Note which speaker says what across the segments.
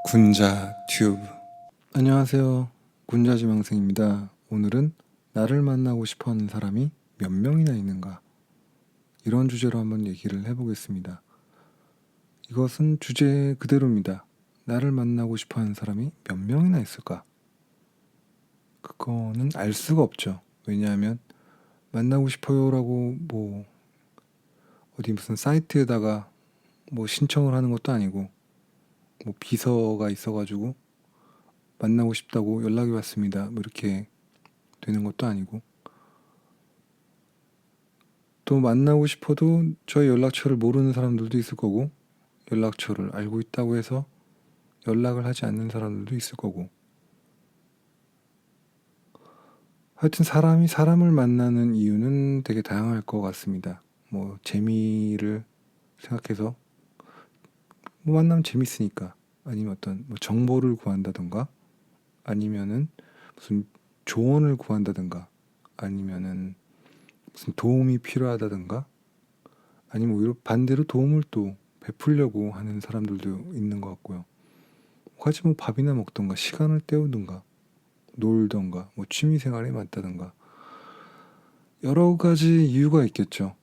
Speaker 1: 군자 튜브. 안녕하세요. 군자지망생입니다. 오늘은 나를 만나고 싶어하는 사람이 몇 명이나 있는가, 이런 주제로 한번 얘기를 해보겠습니다. 이것은 주제 그대로입니다. 나를 만나고 싶어하는 사람이 몇 명이나 있을까? 그거는 알 수가 없죠. 왜냐하면 만나고 싶어요라고 어디 무슨 사이트에다가 신청을 하는 것도 아니고, 비서가 있어가지고 만나고 싶다고 연락이 왔습니다, 이렇게 되는 것도 아니고, 또 만나고 싶어도 저의 연락처를 모르는 사람들도 있을 거고, 연락처를 알고 있다고 해서 연락을 하지 않는 사람들도 있을 거고, 하여튼 사람이 사람을 만나는 이유는 되게 다양할 것 같습니다. 재미를 생각해서 만나면 재밌으니까, 아니면 어떤 정보를 구한다던가, 아니면은 무슨 조언을 구한다던가, 아니면은 무슨 도움이 필요하다던가, 아니면 오히려 반대로 도움을 또 베풀려고 하는 사람들도 있는 것 같고요. 같이 밥이나 먹던가, 시간을 때우던가, 놀던가, 취미 생활에 맞다던가, 여러 가지 이유가 있겠죠.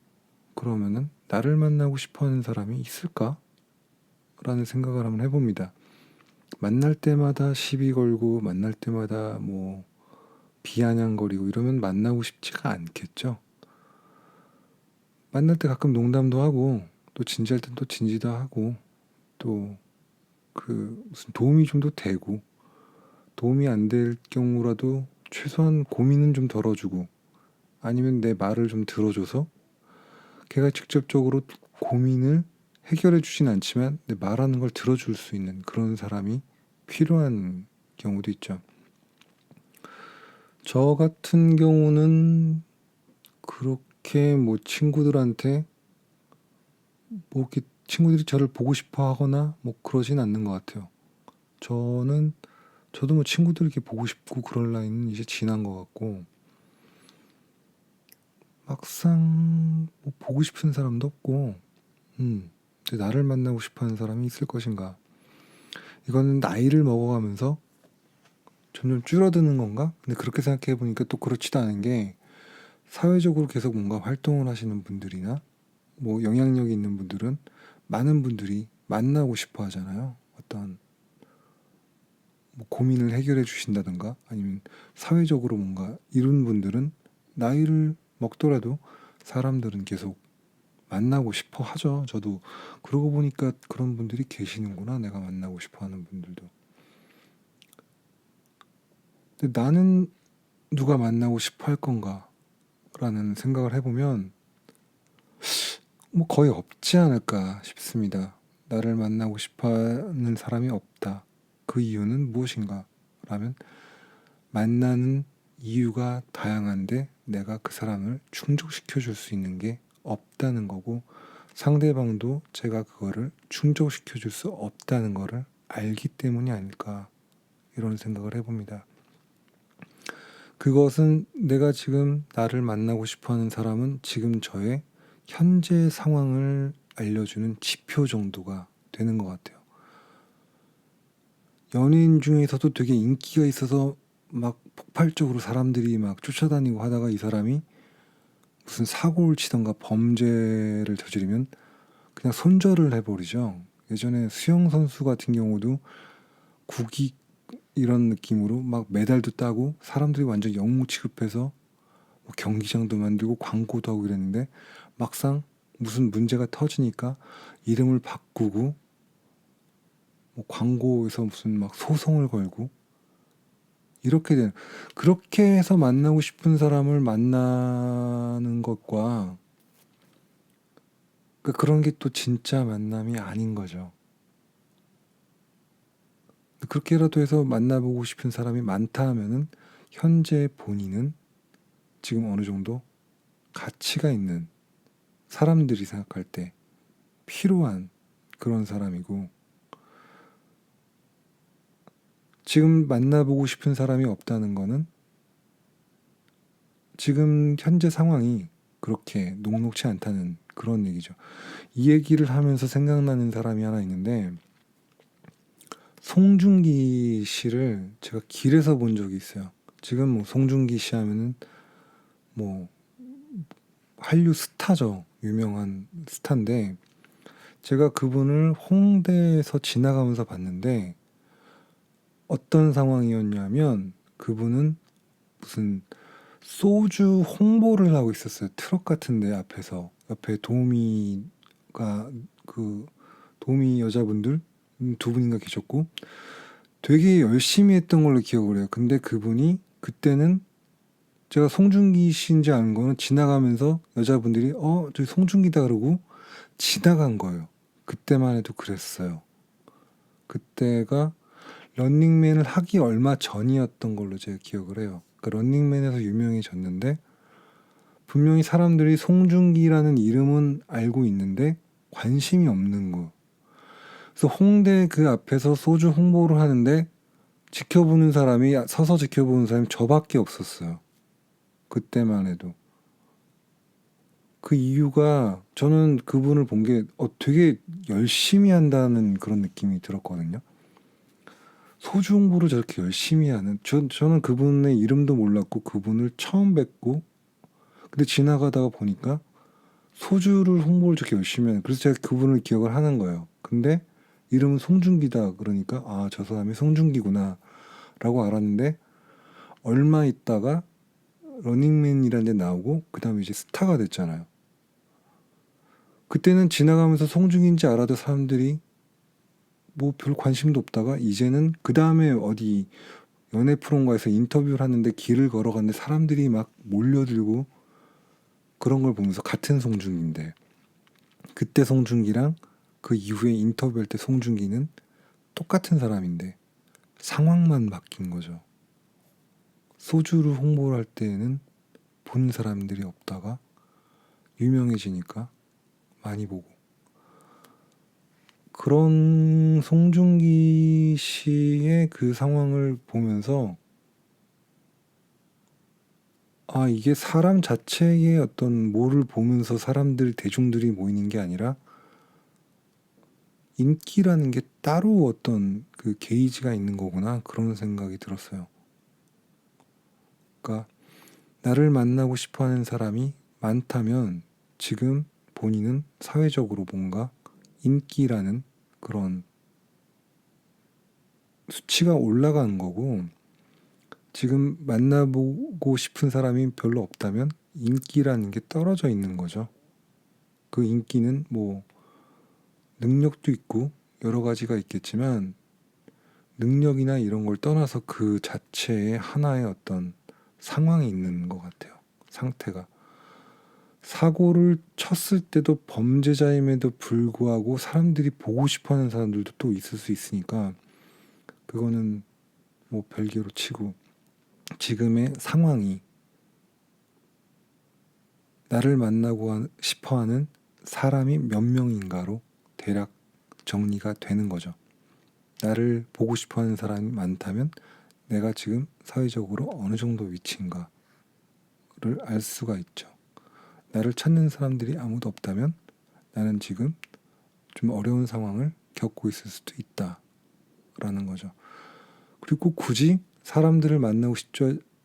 Speaker 1: 그러면은 나를 만나고 싶어 하는 사람이 있을까? 라는 생각을 한번 해봅니다. 만날 때마다 시비 걸고, 만날 때마다 비아냥거리고 이러면 만나고 싶지가 않겠죠. 만날 때 가끔 농담도 하고, 또 진지할 땐 또 진지도 하고, 또 무슨 도움이 좀 더 되고, 도움이 안 될 경우라도 최소한 고민은 좀 덜어주고, 아니면 내 말을 좀 들어줘서 걔가 직접적으로 고민을 해결해 주진 않지만 내 말하는 걸 들어줄 수 있는 그런 사람이 필요한 경우도 있죠. 저 같은 경우는 그렇게 친구들한테 이렇게 친구들이 저를 보고 싶어 하거나 그러진 않는 것 같아요. 저도 친구들 이렇게 보고 싶고 그럴 나이는 이제 지난 것 같고, 막상 보고 싶은 사람도 없고, 근데 나를 만나고 싶어 하는 사람이 있을 것인가? 이거는 나이를 먹어가면서 점점 줄어드는 건가? 근데 그렇게 생각해 보니까 또 그렇지도 않은 게, 사회적으로 계속 뭔가 활동을 하시는 분들이나 영향력이 있는 분들은 많은 분들이 만나고 싶어 하잖아요. 어떤 고민을 해결해 주신다든가, 아니면 사회적으로 뭔가 이룬 분들은 나이를 먹더라도 사람들은 계속 만나고 싶어 하죠. 저도 그러고 보니까 그런 분들이 계시는구나, 내가 만나고 싶어 하는 분들도. 근데 나는 누가 만나고 싶어 할 건가? 라는 생각을 해보면 거의 없지 않을까 싶습니다. 나를 만나고 싶어 하는 사람이 없다. 그 이유는 무엇인가? 라면, 만나는 이유가 다양한데 내가 그 사람을 충족시켜 줄 수 있는 게 없다는 거고, 상대방도 제가 그거를 충족시켜 줄 수 없다는 거를 알기 때문이 아닐까, 이런 생각을 해봅니다. 그것은 내가 지금 나를 만나고 싶어 하는 사람은 지금 저의 현재 상황을 알려주는 지표 정도가 되는 것 같아요. 연예인 중에서도 되게 인기가 있어서 폭발적으로 사람들이 쫓아다니고 하다가 이 사람이 무슨 사고를 치던가 범죄를 저지르면 그냥 손절을 해버리죠. 예전에 수영 선수 같은 경우도 국익 이런 느낌으로 메달도 따고 사람들이 완전 영웅 취급해서 경기장도 만들고 광고도 하고 이랬는데, 막상 무슨 문제가 터지니까 이름을 바꾸고 광고에서 무슨 소송을 걸고, 그렇게 해서 만나고 싶은 사람을 만나는 것과, 그런 게 또 진짜 만남이 아닌 거죠. 그렇게라도 해서 만나보고 싶은 사람이 많다 하면은 현재 본인은 지금 어느 정도 가치가 있는, 사람들이 생각할 때 필요한 그런 사람이고, 지금 만나보고 싶은 사람이 없다는 거는 지금 현재 상황이 그렇게 녹록치 않다는 그런 얘기죠. 이 얘기를 하면서 생각나는 사람이 하나 있는데, 송중기 씨를 제가 길에서 본 적이 있어요. 지금 뭐 송중기 씨 하면은 뭐 한류 스타죠. 유명한 스타인데 제가 그분을 홍대에서 지나가면서 봤는데 어떤 상황이었냐면 그분은 무슨 소주 홍보를 하고 있었어요. 트럭 같은데 앞에서 옆에 도우미가 그 도우미 여자분들 두 분인가 계셨고 되게 열심히 했던 걸로 기억을 해요. 근데 그분이 그때는 제가 송중기 씨인지 아는 거는 지나가면서 여자분들이 저기 송중기다 그러고 지나간 거예요. 그때만 해도 그랬어요. 그때가 런닝맨을 하기 얼마 전이었던 걸로 제가 기억을 해요. 그러니까 런닝맨에서 유명해졌는데 분명히 사람들이 송중기라는 이름은 알고 있는데 관심이 없는 거. 그래서 홍대 그 앞에서 소주 홍보를 하는데 지켜보는 사람이 서서 지켜보는 사람이 저밖에 없었어요. 그때만 해도. 그 이유가 저는 그분을 본 게 되게 열심히 한다는 그런 느낌이 들었거든요. 소주 홍보를 저렇게 열심히 하는 저는 그분의 이름도 몰랐고 그분을 처음 뵙고 근데 지나가다가 보니까 소주를 홍보를 저렇게 열심히 하는 그래서 제가 그분을 기억을 하는 거예요. 근데 이름은 송중기다 그러니까 저 사람이 송중기구나 라고 알았는데 얼마 있다가 러닝맨이라는 데 나오고 그 다음에 이제 스타가 됐잖아요. 그때는 지나가면서 송중기인지 알아도 사람들이 뭐 별 관심도 없다가 이제는 그 다음에 어디 연애 프로인가에서 인터뷰를 하는데 길을 걸어갔는데 사람들이 막 몰려들고 그런 걸 보면서 같은 송중기인데 그때 송중기랑 그 이후에 인터뷰할 때 송중기는 똑같은 사람인데 상황만 바뀐 거죠. 소주를 홍보를 할 때에는 본 사람들이 없다가 유명해지니까 많이 보고 그런 송중기 씨의 그 상황을 보면서 이게 사람 자체의 어떤 뭐를 보면서 사람들 대중들이 모이는 게 아니라 인기라는 게 따로 어떤 그 게이지가 있는 거구나 그런 생각이 들었어요. 그러니까 나를 만나고 싶어 하는 사람이 많다면 지금 본인은 사회적으로 뭔가 인기라는 그런 수치가 올라가는 거고 지금 만나보고 싶은 사람이 별로 없다면 인기라는 게 떨어져 있는 거죠. 그 인기는 뭐 능력도 있고 여러 가지가 있겠지만 능력이나 이런 걸 떠나서 그 자체에 하나의 어떤 상황이 있는 것 같아요. 상태가. 사고를 쳤을 때도 범죄자임에도 불구하고 사람들이 보고 싶어 하는 사람들도 또 있을 수 있으니까 그거는 뭐 별개로 치고 지금의 상황이 나를 만나고 싶어 하는 사람이 몇 명인가로 대략 정리가 되는 거죠. 나를 보고 싶어 하는 사람이 많다면 내가 지금 사회적으로 어느 정도 위치인가를 알 수가 있죠. 나를 찾는 사람들이 아무도 없다면 나는 지금 좀 어려운 상황을 겪고 있을 수도 있다라는 거죠. 그리고 굳이 사람들을 만나고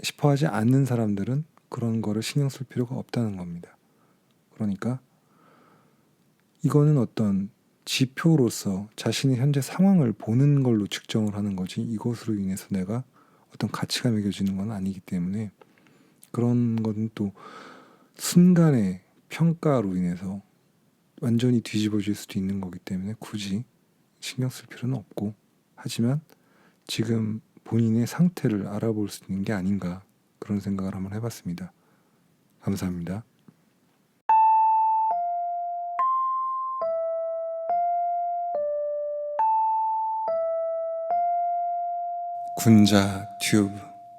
Speaker 1: 싶어 하지 않는 사람들은 그런 거를 신경 쓸 필요가 없다는 겁니다. 그러니까 이거는 어떤 지표로서 자신의 현재 상황을 보는 걸로 측정을 하는 거지 이것으로 인해서 내가 어떤 가치가 매겨지는 건 아니기 때문에 그런 건 또 순간의 평가로 인해서 완전히 뒤집어질 수도 있는 거기 때문에 굳이 신경 쓸 필요는 없고 하지만 지금 본인의 상태를 알아볼 수 있는 게 아닌가 그런 생각을 한번 해봤습니다. 감사합니다. 군자 튜브